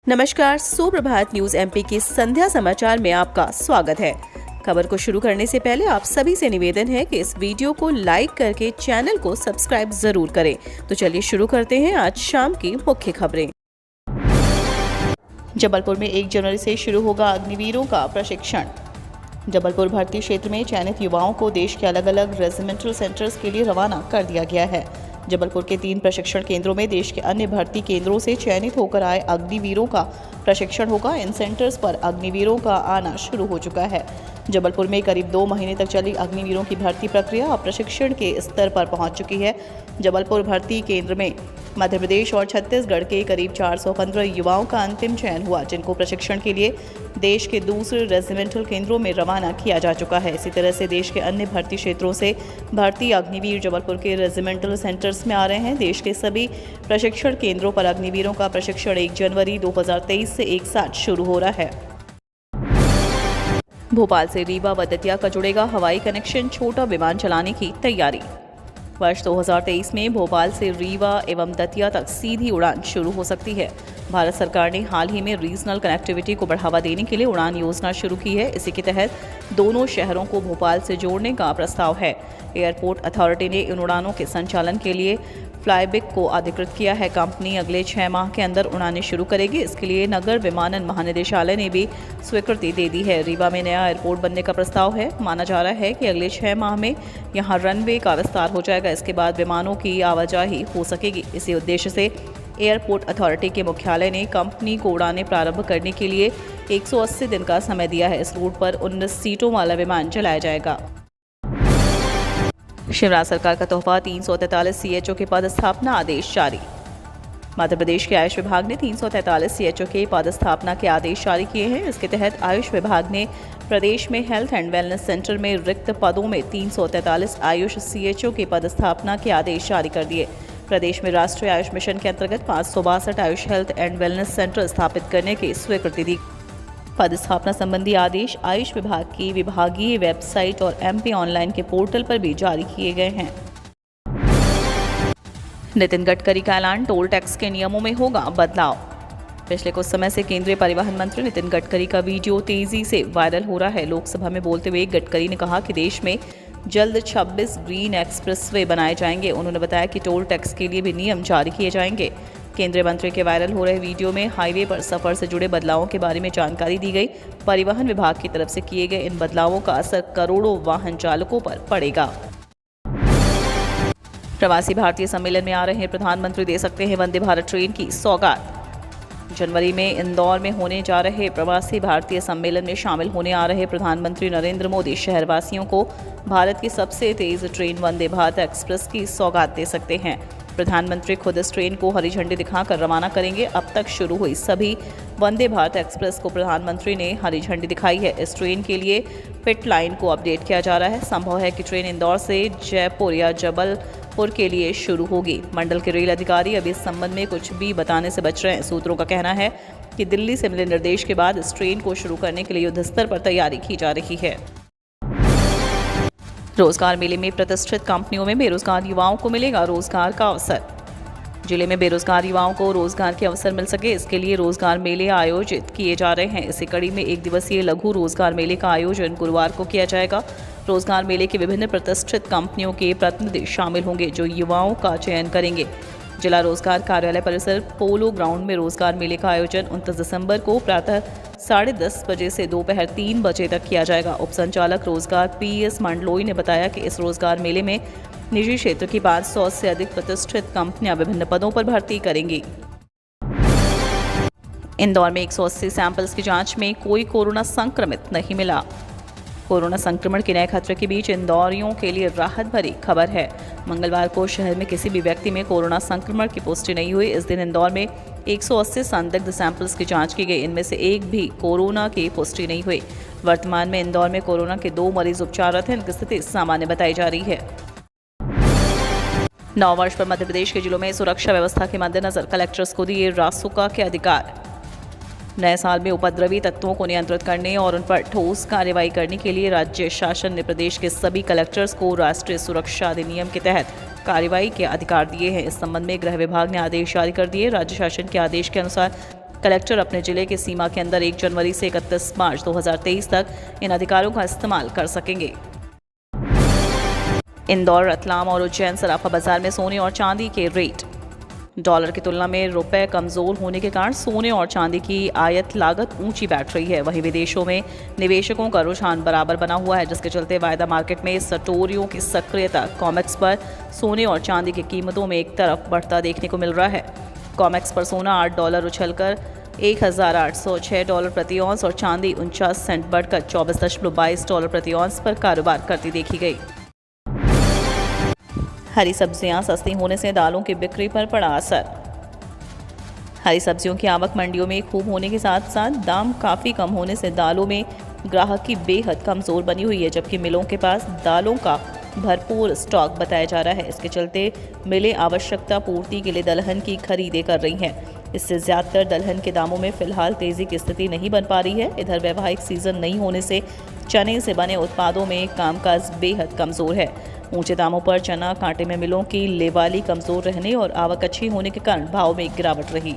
नमस्कार, सुप्रभात news MP के संध्या समाचार में आपका स्वागत है। खबर को शुरू करने से पहले आप सभी से निवेदन है कि इस वीडियो को लाइक करके चैनल को सब्सक्राइब जरूर करें। तो चलिए शुरू करते हैं आज शाम की मुख्य खबरें। जबलपुर में 1 जनवरी से शुरू होगा अग्निवीरों का प्रशिक्षण। जबलपुर भर्ती क्षेत्र में चयनित युवाओं को देश के अलग अलग रेजिमेंटल सेंटर्स के लिए रवाना कर दिया गया है। जबलपुर के 3 प्रशिक्षण केंद्रों में देश के अन्य भर्ती केंद्रों से चयनित होकर आए अग्निवीरों का प्रशिक्षण होगा। इन सेंटर्स पर अग्निवीरों का आना शुरू हो चुका है। जबलपुर में करीब 2 महीने तक चली अग्निवीरों की भर्ती प्रक्रिया अब प्रशिक्षण के स्तर पर पहुंच चुकी है। जबलपुर भर्ती केंद्र में मध्य प्रदेश और छत्तीसगढ़ के करीब 415 युवाओं का अंतिम चयन हुआ, जिनको प्रशिक्षण के लिए देश के दूसरे रेजिमेंटल केंद्रों में रवाना किया जा चुका है। इसी तरह से देश के अन्य भर्ती क्षेत्रों से भर्ती अग्निवीर जबलपुर के रेजिमेंटल सेंटर्स में आ रहे हैं। देश के सभी प्रशिक्षण केंद्रों पर अग्निवीरों का प्रशिक्षण 1 जनवरी 2023 से एक साथ शुरू हो रहा है। भोपाल से रीवा व दतिया का जुड़ेगा हवाई कनेक्शन, छोटा विमान चलाने की तैयारी। वर्ष 2023 में भोपाल से रीवा एवं दतिया तक सीधी उड़ान शुरू हो सकती है। भारत सरकार ने हाल ही में रीजनल कनेक्टिविटी को बढ़ावा देने के लिए उड़ान योजना शुरू की है। इसी के तहत दोनों शहरों को भोपाल से जोड़ने का प्रस्ताव है। एयरपोर्ट अथॉरिटी ने इन उड़ानों के संचालन के लिए फ्लाईबिग को अधिकृत किया है। कंपनी अगले 6 माह के अंदर उड़ानें शुरू करेगी। इसके लिए नगर विमानन महानिदेशालय ने भी स्वीकृति दे दी है। रीवा में नया एयरपोर्ट बनने का प्रस्ताव है। माना जा रहा है कि अगले 6 माह में यहां रनवे का विस्तार हो जाएगा। इसके बाद विमानों की आवाजाही हो सकेगी। इसी उद्देश्य से एयरपोर्ट अथॉरिटी के मुख्यालय ने कंपनी को उड़ानें प्रारंभ करने के लिए 180 दिन का समय दिया है। इस रूट पर 19 सीटों वाला विमान चलाया जाएगा। शिवराज सरकार का तोहफा, 343 सीएचओ के पदस्थापना आदेश जारी। मध्य प्रदेश के आयुष विभाग ने 343 सीएचओ के पदस्थापना के आदेश जारी किए हैं। इसके तहत आयुष विभाग ने प्रदेश में हेल्थ एंड वेलनेस सेंटर में रिक्त पदों में 343 आयुष सीएचओ के पदस्थापना के आदेश जारी कर दिए। प्रदेश में राष्ट्रीय आयुष मिशन के अंतर्गत 562 Ayush health and wellness centre स्थापित करने की स्वीकृति दी। पदस्थापना संबंधी आदेश आयुष विभाग की विभागीय वेबसाइट और एमपी ऑनलाइन के पोर्टल पर भी जारी किए गए हैं। नितिन गडकरी का ऐलान, टोल टैक्स के नियमों में होगा बदलाव। पिछले कुछ समय से केंद्रीय परिवहन मंत्री नितिन गडकरी का वीडियो तेजी से वायरल हो रहा है। लोकसभा में बोलते हुए गडकरी ने कहा कि देश में जल्द 26 ग्रीन एक्सप्रेसवे बनाए जाएंगे। उन्होंने बताया कि टोल टैक्स के लिए भी नियम जारी किए जाएंगे। केंद्रीय मंत्री के वायरल हो रहे वीडियो में हाईवे पर सफर से जुड़े बदलावों के बारे में जानकारी दी गई। परिवहन विभाग की तरफ से किए गए इन बदलावों का असर करोड़ों वाहन चालकों पर पड़ेगा। प्रवासी भारतीय सम्मेलन में आ रहे प्रधानमंत्री दे सकते हैं वंदे भारत ट्रेन की सौगात। जनवरी में इंदौर में होने जा रहे प्रवासी भारतीय सम्मेलन में शामिल होने आ रहे प्रधानमंत्री नरेंद्र मोदी शहरवासियों को भारत की सबसे तेज ट्रेन वंदे भारत एक्सप्रेस की सौगात दे सकते हैं। प्रधानमंत्री खुद इस ट्रेन को हरी झंडी दिखाकर रवाना करेंगे। अब तक शुरू हुई सभी वंदे भारत एक्सप्रेस को प्रधानमंत्री ने हरी झंडी दिखाई है। इस ट्रेन के लिए पिट लाइन को अपडेट किया जा रहा है। संभव है कि ट्रेन इंदौर से जयपुर या जबलपुर के लिए शुरू होगी। मंडल के रेल अधिकारी अभी इस संबंध में कुछ भी बताने से बच रहे हैं। सूत्रों का कहना है कि दिल्ली से मिले निर्देश के बाद इस ट्रेन को शुरू करने के लिए युद्ध स्तर पर तैयारी की जा रही है। रोजगार मेले में प्रतिष्ठित कंपनियों में बेरोजगार युवाओं को मिलेगा रोजगार का अवसर। जिले में बेरोजगार युवाओं को रोजगार के अवसर मिल सके, इसके लिए रोजगार मेले आयोजित किए जा रहे हैं। इसी कड़ी में 1 दिवसीय लघु रोजगार मेले का आयोजन गुरुवार को किया जाएगा। रोजगार मेले के विभिन्न प्रतिष्ठित कंपनियों के प्रतिनिधि शामिल होंगे, जो युवाओं का चयन करेंगे। जिला रोजगार कार्यालय परिसर पोलो ग्राउंड में रोजगार मेले का आयोजन 29 दिसंबर को प्रातः 10:30 बजे से दोपहर 3 बजे तक किया जाएगा। उप संचालक रोजगार पीएस मंडलोई ने बताया कि इस रोजगार मेले में निजी क्षेत्र की 500 से अधिक प्रतिष्ठित कंपनियां विभिन्न पदों पर भर्ती करेंगी। इंदौर में 180 सैंपल्स की जांच में कोई कोरोना संक्रमित नहीं मिला। कोरोना संक्रमण के नए खतरे के बीच इंदौरियों के लिए राहत भरी खबर है। मंगलवार को शहर में किसी भी व्यक्ति में कोरोना संक्रमण की पुष्टि नहीं हुई। इस दिन इंदौर में 180 संदिग्ध सैंपल्स की जांच की गई। इनमें से एक भी कोरोना की पुष्टि नहीं हुई। वर्तमान में इंदौर में कोरोना के 2 मरीज उपचाररत हैं। इनकी स्थिति सामान्य बताई जा रही है। नववर्ष पर मध्य प्रदेश के जिलों में सुरक्षा व्यवस्था के मद्देनजर कलेक्टर्स को दिए रासुका के अधिकार। नए साल में उपद्रवी तत्वों को नियंत्रित करने और उन पर ठोस कार्रवाई करने के लिए राज्य शासन ने प्रदेश के सभी कलेक्टर्स को राष्ट्रीय सुरक्षा अधिनियम के तहत कार्रवाई के अधिकार दिए हैं। इस संबंध में गृह विभाग ने आदेश जारी कर दिए। राज्य शासन के आदेश के अनुसार कलेक्टर अपने जिले के सीमा के अंदर 1 जनवरी से 31 मार्च 2023 तक इन अधिकारों का इस्तेमाल कर सकेंगे। इंदौर, रतलाम और उज्जैन सराफा बाजार में सोने और चांदी के रेट। डॉलर की तुलना में रुपए कमजोर होने के कारण सोने और चांदी की आयात लागत ऊंची बैठ रही है। वहीं विदेशों में निवेशकों का रुझान बराबर बना हुआ है, जिसके चलते वायदा मार्केट में सटोरियों की सक्रियता कॉमेक्स पर सोने और चांदी की कीमतों में एक तरफ बढ़ता देखने को मिल रहा है। कॉमेक्स पर सोना $8 उछलकर $1,806 प्रति औंस और चांदी 49 सेंट बढ़कर $24.22 प्रति औंस पर कारोबार करती देखी गई। हरी सब्जियां सस्ती होने से दालों की बिक्री पर पड़ा असर। हरी सब्जियों की आवक मंडियों में खूब होने के साथ साथ दाम काफ़ी कम होने से दालों में ग्राहक की बेहद कमज़ोर बनी हुई है, जबकि मिलों के पास दालों का भरपूर स्टॉक बताया जा रहा है। इसके चलते मिलें आवश्यकता पूर्ति के लिए दलहन की खरीदें कर रही हैं। इससे ज़्यादातर दलहन के दामों में फिलहाल तेज़ी की स्थिति नहीं बन पा रही है। इधर वैवाहिक सीजन नहीं होने से चने से बने उत्पादों में कामकाज बेहद कमज़ोर है। ऊंचे दामों पर चना कांटे में मिलों की लेवाली कमज़ोर रहने और आवक अच्छी होने के कारण भाव में गिरावट रही।